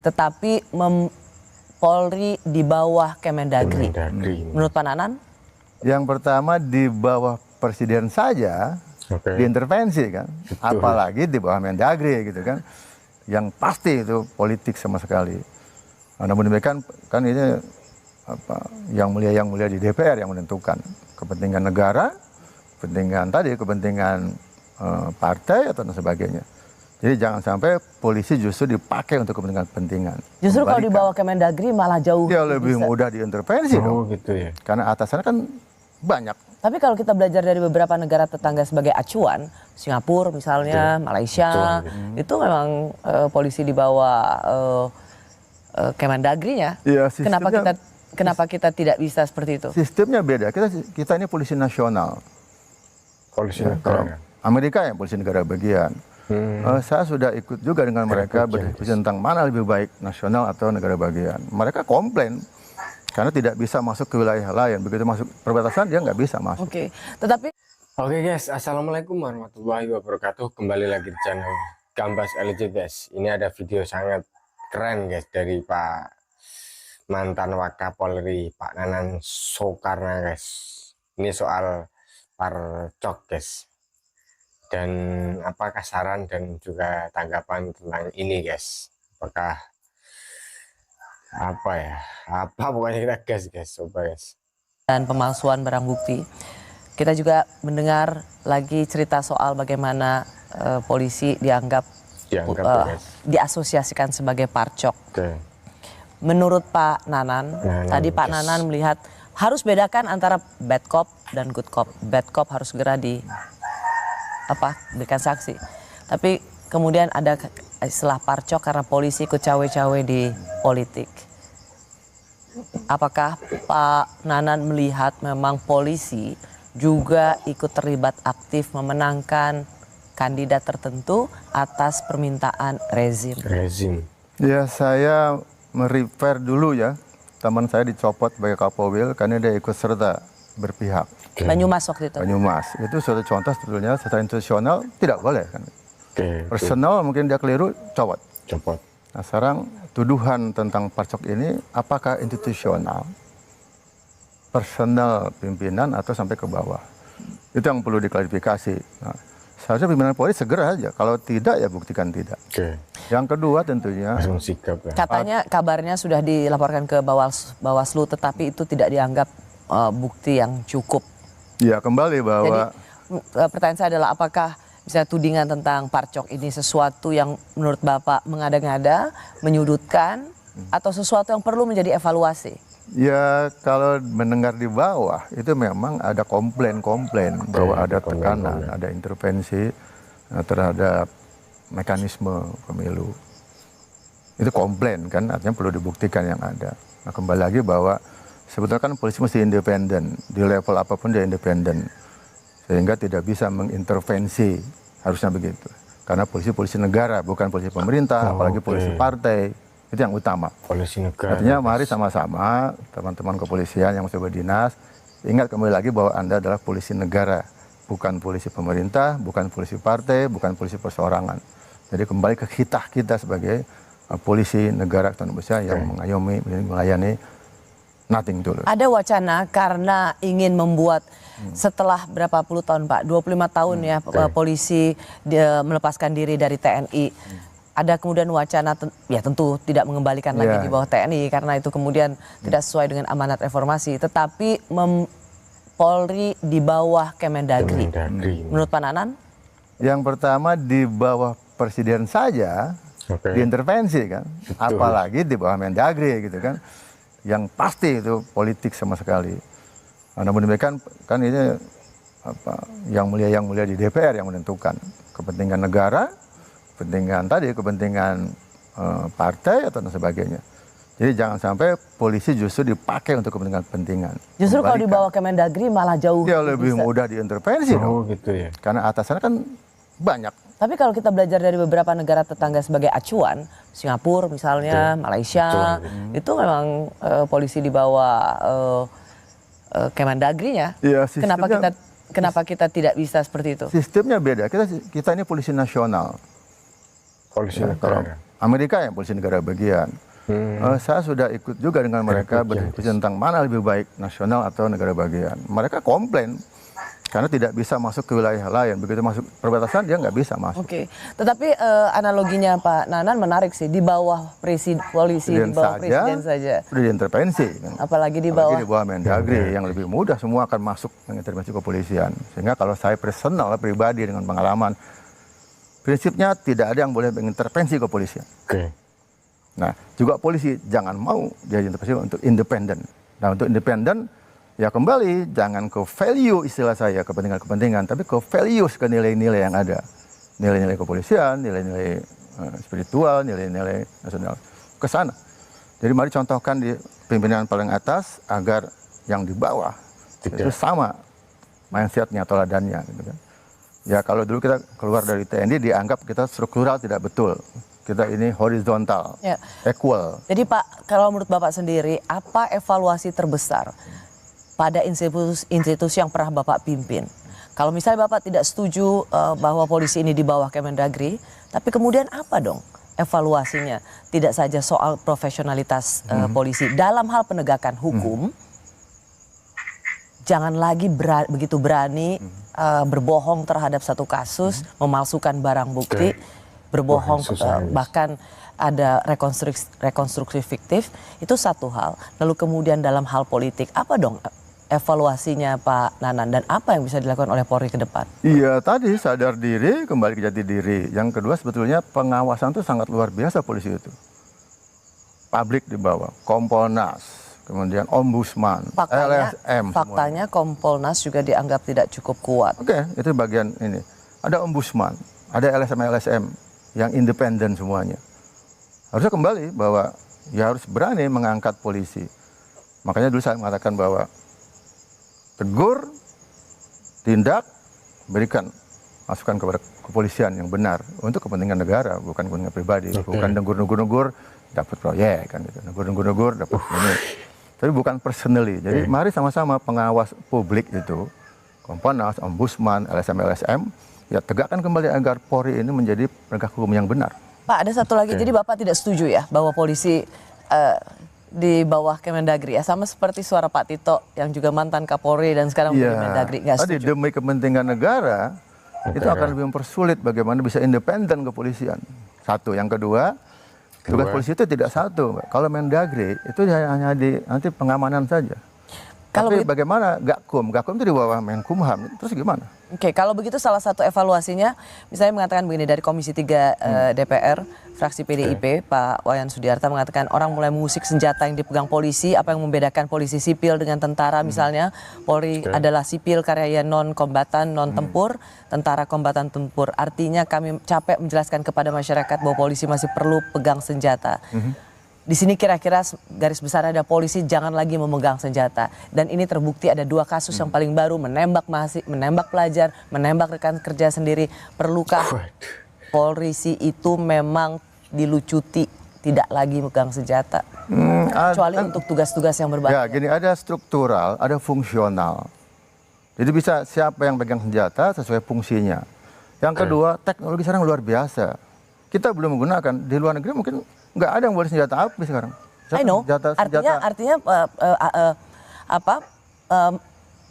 tetapi Polri di bawah Kemendagri. Menurut Pak Nanan? Yang pertama di bawah presiden saja diintervensi kan, apalagi di bawah Mendagri gitu kan, yang pasti itu politik sama sekali. Namun demikian kan ini yang mulia di DPR yang menentukan kepentingan negara, kepentingan partai atau dan sebagainya. Jadi jangan sampai polisi justru dipakai untuk kepentingan. Justru kalau di bawah Kemendagri malah jauh lebih mudah diintervensi dong. Gitu ya. Karena atasannya kan banyak. Tapi kalau kita belajar dari beberapa negara tetangga sebagai acuan, Singapura misalnya, Malaysia, itu memang polisi di bawah Kemendagrinya. Ya, kenapa kita tidak bisa seperti itu? Sistemnya beda. Kita ini polisi nasional. Polisi Kalau negara. Amerika yang polisi negara bagian. Saya sudah ikut juga dengan mereka berdiskusi tentang mana lebih baik, nasional atau negara bagian. Mereka komplain karena tidak bisa masuk ke wilayah lain. Begitu masuk perbatasan dia nggak bisa masuk. Oke guys, assalamualaikum warahmatullahi wabarakatuh. Kembali lagi di channel Gambas LJ guys. Ini ada video sangat keren guys dari Pak mantan Wakapolri Pak Nanan Soekarno guys. Ini soal parcok guys. Dan apakah saran dan juga tanggapan tentang ini guys? Apakah pokoknya kita gas coba guys. Dan pemalsuan barang bukti. Kita juga mendengar lagi cerita soal bagaimana polisi dianggap diasosiasikan sebagai parcok. Menurut Pak Nanan, tadi Pak Nanan melihat harus bedakan antara bad cop dan good cop. Bad cop harus segera berikan saksi. Tapi kemudian ada istilah parcok karena polisi ikut cawe-cawe di politik. Apakah Pak Nanan melihat memang polisi juga ikut terlibat aktif memenangkan kandidat tertentu atas permintaan rezim? Ya, saya merefer dulu ya, teman saya dicopot sebagai Kapolwil karena dia ikut serta berpihak. Banyumas waktu itu. Banyumas itu suatu contoh sebetulnya secara institusional tidak boleh kan. Personal mungkin dia keliru, copot. Nah sekarang tuduhan tentang parcok ini apakah institusional, personal pimpinan atau sampai ke bawah? Itu yang perlu diklarifikasi. Nah, seharusnya pimpinan Polri segera aja. Kalau tidak ya buktikan tidak. Yang kedua tentunya katanya kabarnya sudah dilaporkan ke Bawaslu tetapi itu tidak dianggap bukti yang cukup. Ya kembali bahwa jadi, pertanyaan saya adalah apakah misalnya tudingan tentang parcok ini sesuatu yang menurut Bapak mengada-ngada, menyudutkan, atau sesuatu yang perlu menjadi evaluasi? Ya kalau mendengar di bawah itu memang ada komplain bahwa ada tekanan, ada intervensi terhadap mekanisme pemilu. Itu komplain kan, artinya perlu dibuktikan yang ada. Nah kembali lagi bahwa sebetulnya kan polisi mesti independen, di level apapun dia independen. Sehingga tidak bisa mengintervensi, harusnya begitu. Karena polisi negara, bukan polisi pemerintah, apalagi polisi partai. Itu yang utama. Polisi negara. Artinya mari sama-sama teman-teman kepolisian yang masih berdinas, ingat kembali lagi bahwa Anda adalah polisi negara. Bukan polisi pemerintah, bukan polisi partai, bukan polisi perseorangan. Jadi kembali ke kita sebagai polisi negara Indonesia yang mengayomi, melayani nothing dulu. Ada wacana karena ingin membuat setelah berapa puluh tahun Pak, 25 tahun ya polisi melepaskan diri dari TNI. Ada kemudian wacana ya tentu tidak mengembalikan lagi di bawah TNI karena itu kemudian tidak sesuai dengan amanat reformasi. Tetapi Polri di bawah Kemendagri. Menurut Pak Nanan? Yang pertama di bawah presiden saja diintervensi kan. Apalagi di bawah Mendagri gitu kan. Yang pasti itu politik sama sekali. Namun demikian kan ini yang mulia di DPR yang menentukan kepentingan negara, kepentingan partai atau dan sebagainya. Jadi jangan sampai polisi justru dipakai untuk kepentingan. Justru kalau di bawah Kemendagri malah jauh lebih mudah diintervensi dong. Gitu ya. Karena atasannya kan banyak. Tapi kalau kita belajar dari beberapa negara tetangga sebagai acuan, Singapura misalnya, Malaysia, itu memang polisi di bawah Kemendagrinya. Ya, kenapa kita tidak bisa seperti itu? Sistemnya beda. Kita ini polisi nasional. Polisi Kalau negara. Amerika yang polisi negara bagian. Saya sudah ikut juga dengan mereka berdiskusi tentang mana lebih baik, nasional atau negara bagian. Mereka komplain karena tidak bisa masuk ke wilayah lain. Begitu masuk perbatasan dia nggak bisa masuk. Oke, tetapi analoginya Pak Nanan menarik sih, di bawah polisi, di bawah presiden saja. Sudah diintervensi. Apalagi di bawah Mendagri yang lebih mudah semua akan masuk mengintervensi kepolisian. Sehingga kalau saya personal, pribadi dengan pengalaman, prinsipnya tidak ada yang boleh mengintervensi kepolisian. Nah, juga polisi jangan mau dia intervensi untuk independen. Nah, untuk independen, ya kembali jangan ke value istilah saya, kepentingan-kepentingan, tapi ke values, ke nilai-nilai yang ada. Nilai-nilai kepolisian, nilai-nilai spiritual, nilai-nilai nasional. Ke sana. Jadi mari contohkan di pimpinan paling atas agar yang di bawah itu sama mindsetnya, teladannya. Gitu kan. Ya kalau dulu kita keluar dari TNI dianggap kita struktural tidak betul. Kita ini horizontal, equal. Jadi Pak, kalau menurut Bapak sendiri, apa evaluasi terbesar pada institusi yang pernah Bapak pimpin? Kalau misalnya Bapak tidak setuju bahwa polisi ini di bawah Kemendagri, tapi kemudian apa dong evaluasinya? Tidak saja soal profesionalitas polisi dalam hal penegakan hukum, jangan lagi begitu berani berbohong terhadap satu kasus, memalsukan barang bukti, berbohong, bahkan ada rekonstruksi fiktif, itu satu hal. Lalu kemudian dalam hal politik, apa dong evaluasinya Pak Nanan dan apa yang bisa dilakukan oleh Polri ke depan? Iya, tadi sadar diri, kembali ke jati diri. Yang kedua sebetulnya pengawasan itu sangat luar biasa polisi itu. Publik di bawah, Kompolnas, kemudian Ombudsman, LSM. Faktanya Kompolnas juga dianggap tidak cukup kuat. Oke, itu bagian ini. Ada Ombudsman, ada LSM yang independen semuanya. Harusnya kembali bahwa ya harus berani mengangkat polisi. Makanya dulu saya mengatakan bahwa tegur, tindak, berikan masukan kepada kepolisian yang benar untuk kepentingan negara, bukan kepentingan pribadi. Bukan negur-negur dapat proyek kan gitu. Negur-negur dapat ini. Tapi bukan personally. Jadi mari sama-sama pengawas publik itu, Kompolnas, Ombudsman, LSM, ya tegakkan kembali agar Polri ini menjadi penegak hukum yang benar. Pak, ada satu lagi. Jadi Bapak tidak setuju ya bahwa polisi di bawah Kemendagri ya, sama seperti suara Pak Tito yang juga mantan Kapolri dan sekarang menjadi Mendagri, nggak setuju? Tadi demi kepentingan negara itu akan lebih mempersulit bagaimana bisa independen kepolisian. Satu, yang kedua, tugas polisi itu tidak satu. Kalau Mendagri itu hanya di nanti pengamanan saja. Tapi bagaimana Gakum? Gakum itu di bawah Menkumham. Terus gimana? Oke, kalau begitu salah satu evaluasinya, misalnya mengatakan begini, dari Komisi 3 DPR, fraksi PDIP, Pak Wayan Sudiarta mengatakan orang mulai mengusik senjata yang dipegang polisi, apa yang membedakan polisi sipil dengan tentara misalnya, Polri adalah sipil karya non-kombatan, non-tempur, tentara kombatan tempur. Artinya kami capek menjelaskan kepada masyarakat bahwa polisi masih perlu pegang senjata. Di sini kira-kira garis besar ada polisi jangan lagi memegang senjata. Dan ini terbukti ada 2 kasus yang paling baru, menembak pelajar, menembak rekan kerja sendiri. Perlukah polisi itu memang dilucuti tidak lagi memegang senjata? Kecuali untuk tugas-tugas yang berbahaya. Ya gini, ada struktural, ada fungsional. Jadi bisa siapa yang pegang senjata sesuai fungsinya. Yang kedua, teknologi sekarang luar biasa. Kita belum menggunakan, di luar negeri mungkin nggak ada yang boleh senjata api sekarang. I know. Artinya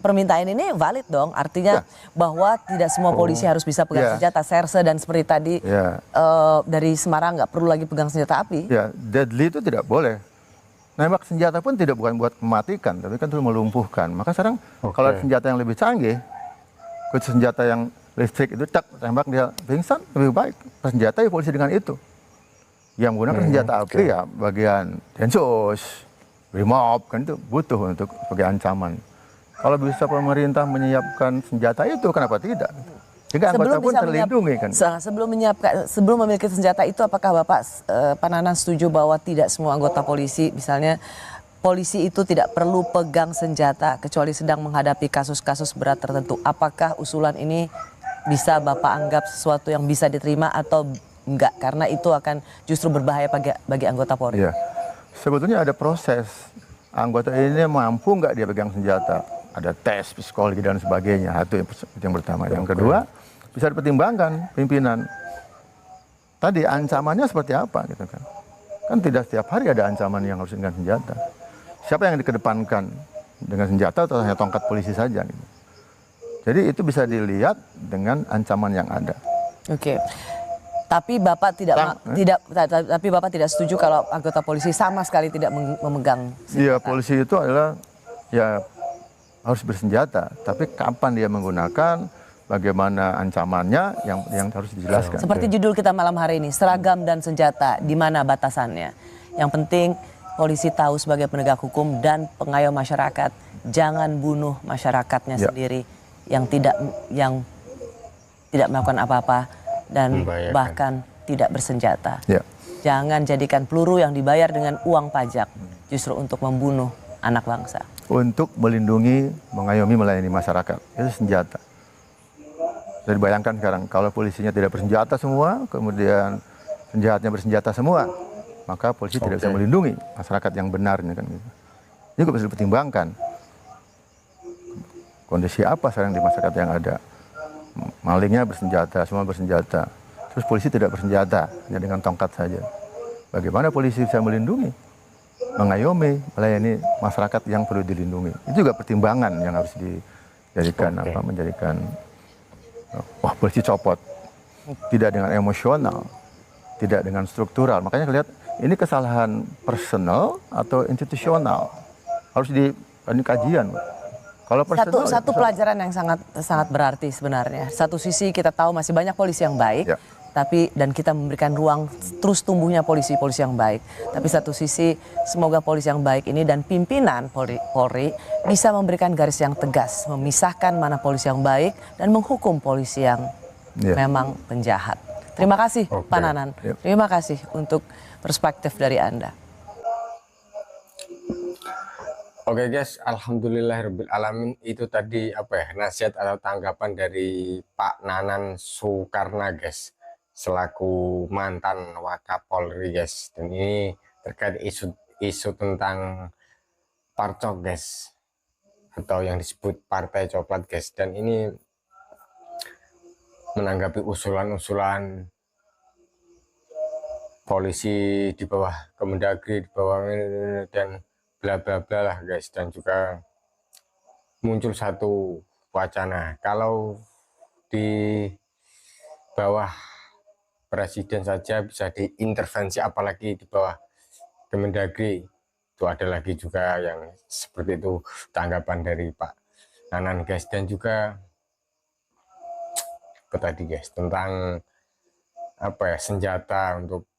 permintaan ini valid dong. Artinya bahwa tidak semua polisi harus bisa pegang senjata. Serse dan seperti tadi dari Semarang nggak perlu lagi pegang senjata api. Ya, deadly itu tidak boleh. Nembak senjata pun tidak bukan buat mematikan, tapi kan itu melumpuhkan. Maka sekarang kalau senjata yang lebih canggih, senjata yang listrik itu tembak dia pingsan, lebih baik senjata polisi dengan itu. Yang menggunakan senjata api ya bagian Densus, Brimob kan itu butuh untuk sebagai ancaman. Kalau bisa pemerintah menyiapkan senjata itu, kenapa tidak? Jika anggota pun terlindungi kan. Sebelum memiliki senjata itu, apakah Bapak Pak Nanan setuju bahwa tidak semua anggota polisi, misalnya polisi itu tidak perlu pegang senjata kecuali sedang menghadapi kasus-kasus berat tertentu? Apakah usulan ini bisa Bapak anggap sesuatu yang bisa diterima atau enggak, karena itu akan justru berbahaya bagi anggota Polri? Ya, sebetulnya ada proses. Anggota ini mampu nggak dia pegang senjata? Ada tes psikologi dan sebagainya. Itu yang pertama. Yang kedua, bisa dipertimbangkan pimpinan. tadi ancamannya seperti apa gitu kan. Kan tidak setiap hari ada ancaman yang harus dengan senjata. Siapa yang dikedepankan dengan senjata atau hanya tongkat polisi saja gitu. Jadi itu bisa dilihat dengan ancaman yang ada. Oke. Tapi Bapak tapi Bapak tidak setuju kalau anggota polisi sama sekali tidak memegang Iya, senjata. polisi itu adalah ya harus bersenjata, tapi kapan dia menggunakan, bagaimana ancamannya yang harus dijelaskan. Seperti judul kita malam hari ini, seragam dan senjata, di mana batasannya? Yang penting polisi tahu sebagai penegak hukum dan pengayom masyarakat, jangan bunuh masyarakatnya sendiri yang tidak melakukan apa-apa dan Membahayakan. bahkan tidak bersenjata. Ya. Jangan jadikan peluru yang dibayar dengan uang pajak justru untuk membunuh anak bangsa. Untuk melindungi, mengayomi, melayani masyarakat, itu senjata. Jadi bayangkan sekarang kalau polisinya tidak bersenjata semua, kemudian penjahatnya bersenjata semua, maka polisi tidak bisa melindungi masyarakat yang benar kan gitu. Ini juga bisa dipertimbangkan. Kondisi apa sekarang di masyarakat yang ada? Malingnya bersenjata, semua bersenjata. Terus polisi tidak bersenjata, hanya dengan tongkat saja. Bagaimana polisi bisa melindungi, mengayomi, melayani masyarakat yang perlu dilindungi? Itu juga pertimbangan yang harus dijadikan menjadikan wah polisi copot. Tidak dengan emosional, tidak dengan struktural. Makanya lihat ini kesalahan personal atau institusional. Harus di kajian. Kalau personal, Satu pelajaran yang sangat berarti sebenarnya. Satu sisi kita tahu masih banyak polisi yang baik, dan kita memberikan ruang terus tumbuhnya polisi yang baik. Tapi satu sisi semoga polisi yang baik ini dan pimpinan Polri bisa memberikan garis yang tegas, memisahkan mana polisi yang baik dan menghukum polisi yang memang penjahat. Terima kasih Pak Nanan. Terima kasih untuk perspektif dari Anda. Oke guys, alhamdulillahirrahmanirrahim, itu tadi nasihat atau tanggapan dari Pak Nanan Soekarna guys, selaku mantan Wakapolri guys. Dan ini terkait isu tentang parcok guys, atau yang disebut partai coklat guys. Dan ini menanggapi usulan-usulan polisi di bawah Kemendagri, di bawah dan bla bla bla lah guys. Dan juga muncul satu wacana kalau di bawah presiden saja bisa diintervensi, apalagi di bawah Kemendagri. Itu ada lagi juga yang seperti itu tanggapan dari Pak Nanan guys. Dan juga tadi guys tentang senjata untuk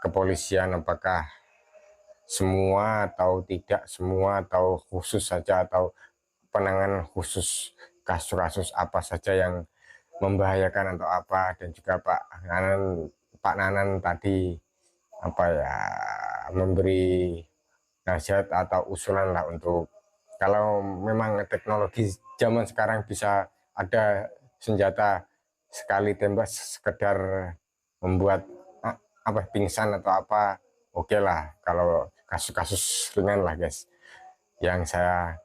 kepolisian, apakah semua atau tidak semua, atau khusus saja, atau penanganan khusus kasus-kasus apa saja yang membahayakan atau apa. Dan juga Pak Nanan tadi memberi nasihat atau usulan lah untuk kalau memang teknologi zaman sekarang bisa ada senjata sekali tembak sekedar membuat pingsan atau apa, oke lah. Kalau kasus-kasus ringan lah guys yang saya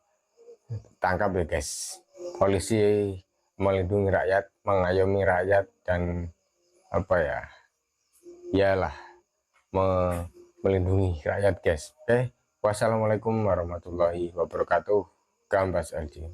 tangkap ya guys, polisi melindungi rakyat, mengayomi rakyat, dan iyalah melindungi rakyat guys. Oke, wassalamualaikum warahmatullahi wabarakatuh. Gambas LG.